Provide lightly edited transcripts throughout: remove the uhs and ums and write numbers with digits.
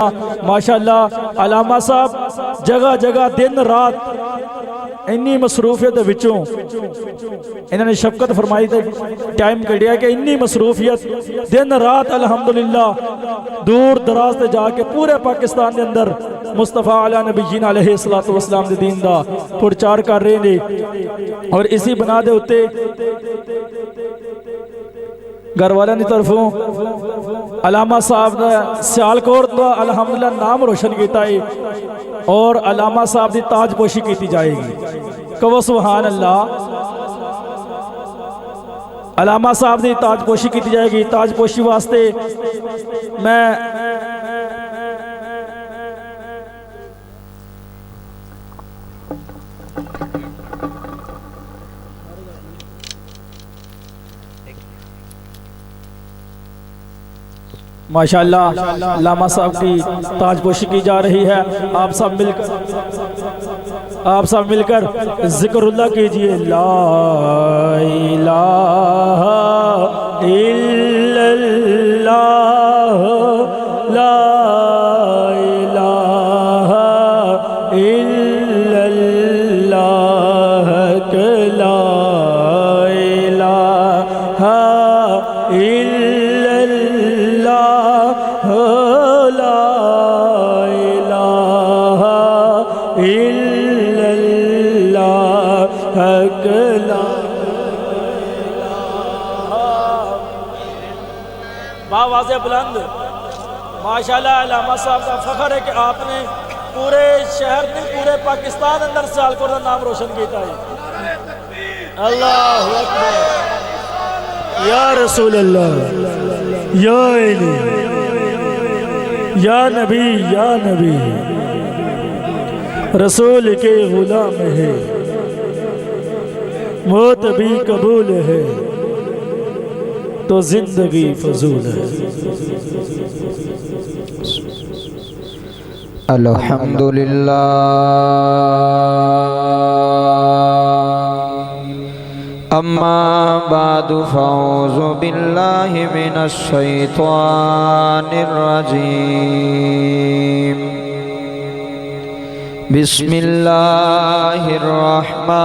ماشاءاللہ علامہ صاحب جگہ جگہ دن رات انی مصروفیت وچوں انہوں نے شفقت فرمائی تھے ٹائم کڑیا کہ انی مصروفیت دن رات الحمدللہ دور دراز تے جا کے پورے پاکستان دے اندر مصطفیٰ علیہ نبیین علیہ السلام دے دین دا پرچار کر رہے ہیں اور اسی بنا دے ہوتے گھر والے نے طرفوں علامہ صاحب نے سیالکوٹ دا الحمدللہ نام روشن کیتا ہے اور علامہ صاحب دی تاج پوشی کیتی جائے گی کہو سبحان اللہ علامہ صاحب دی تاج پوشی کیتی جائے گی تاج پوشی واسطے میں ماشاءاللہ علامہ صاحب کی تاج پوشی کی جا رہی ہے آپ سب مل کر ذکر اللہ کیجئے لا الہ الا اللہ لا الہ الا اللہ لا الہ الا اللہ لا الہ الا اللہ لا آواز بلند ماشاءاللہ علامہ صاحب کا فخر ہے کہ آپ نے پورے شہر میں پورے پاکستان اندر سیالکوٹ کا نام روشن کیتا ہے اللہ اکبر یا رسول اللہ یا علی یا نبی رسول کے غلام ہے موت بھی قبول ہے تو زندگی فضول ہے الحمدللہ اما بعد فاعوذ باللہ من الشیطان الرجیم بسم اللہ الرحمن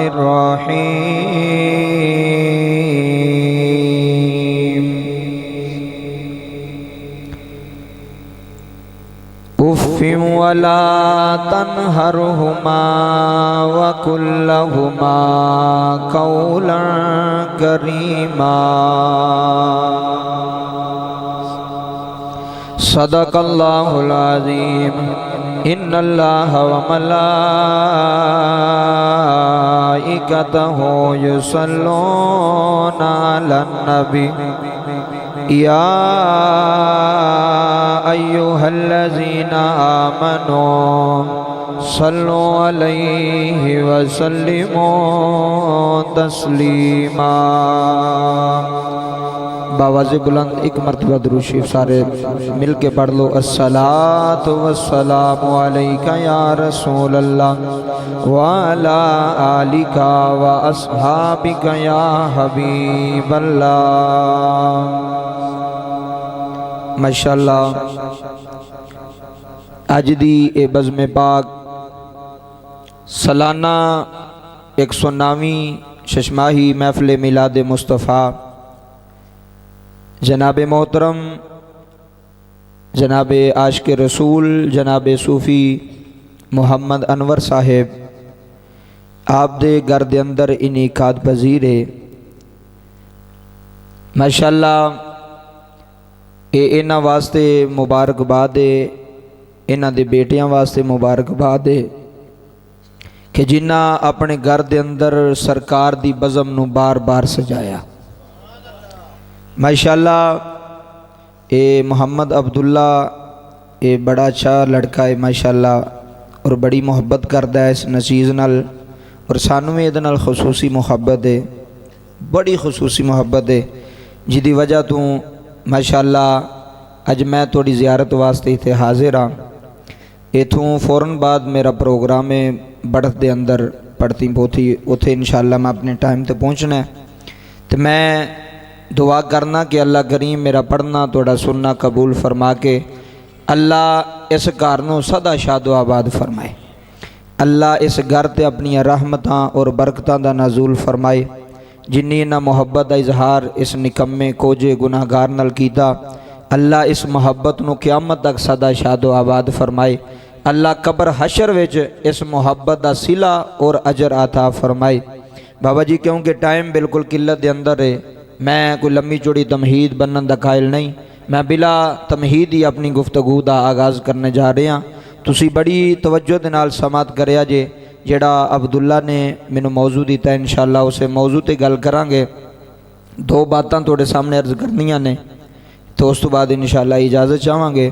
الرحیم اف ولا تنہرہما وقل لہما قولا کریما صدق اللہ العظیم ان اللہ وملائکتہ یصلون علی النبی یا ایہا الذین آمنوا صلو علیہ وسلموا تسلیما باواز بلند ایک مرتبہ درود شریف سارے مل کے پڑھ لو الصلاۃ والسلام علیک یا رسول اللہ وعلی آلک واصحابک یا حبیب اللہ ماشاءاللہ اج دی اے بزم پاک سالانہ 109ویں ششماہی محفل میلاد مصطفیٰ جناب محترم جناب عاشق رسول جناب صوفی محمد انور صاحب آپ دے گھر دے اندر انعقاد پذیر ہے ماشاءاللہ انہاں واسطے مبارکباد ہے انہاں دے بیٹیاں واسطے مبارکباد ہے کہ جنہاں اپنے گھر دے اندر سرکار دی بزم نو بار بار سجایا ماشاءاللہ اے محمد عبداللہ اے بڑا اچھا لڑکا ہے ماشاءاللہ اور بڑی محبت کردا ہے اس نچیز نال اور سانوں میں ادھے نال خصوصی محبت ہے بڑی خصوصی محبت ہے جدی وجہ تو ماشاءاللہ اج میں توڑی زیارت واسطے تھے حاضر ہاں ایتھوں فوراً بعد میرا پروگرام ہے بڑھت دے اندر پڑھتی پوتھی اتھے انشاءاللہ میں اپنے ٹائم تے پہنچنا ہے تو میں دعا کرنا کہ اللہ کریم میرا پڑھنا توڑا سننا قبول فرما کے اللہ اس گھر نو سدا شاد و آباد فرمائے، اللہ اس گھر تے اپنی رحمتاں اور برکتاں دا نزول فرمائے، جنی انہاں محبت دا اظہار اس نکمے کوجے گناہ گار نال کیتا، اللہ اس محبت نو قیامت تک سدا شاد و آباد فرمائے، اللہ قبر حشر وچ اس محبت دا صلہ اور اجر عطا فرمائے۔ بابا جی کیونکہ ٹائم بالکل قلت دے اندر ہے، میں کوئی لمبی چوڑی تمہید بنن دا قائل نہیں، میں بلا تمہید ہی اپنی گفتگو دا آغاز کرنے جا رہے ہیں۔ تسی بڑی توجہ دے نال سماعت کریا جے، جڑا عبداللہ نے مینوں موضوع دیتا ہے انشاءاللہ اسے موضوع تے گل کران گے۔ دو باتاں توڑے سامنے عرض کرنیاں نے تو اس تو بعد انشاءاللہ اجازت چاہواں گے۔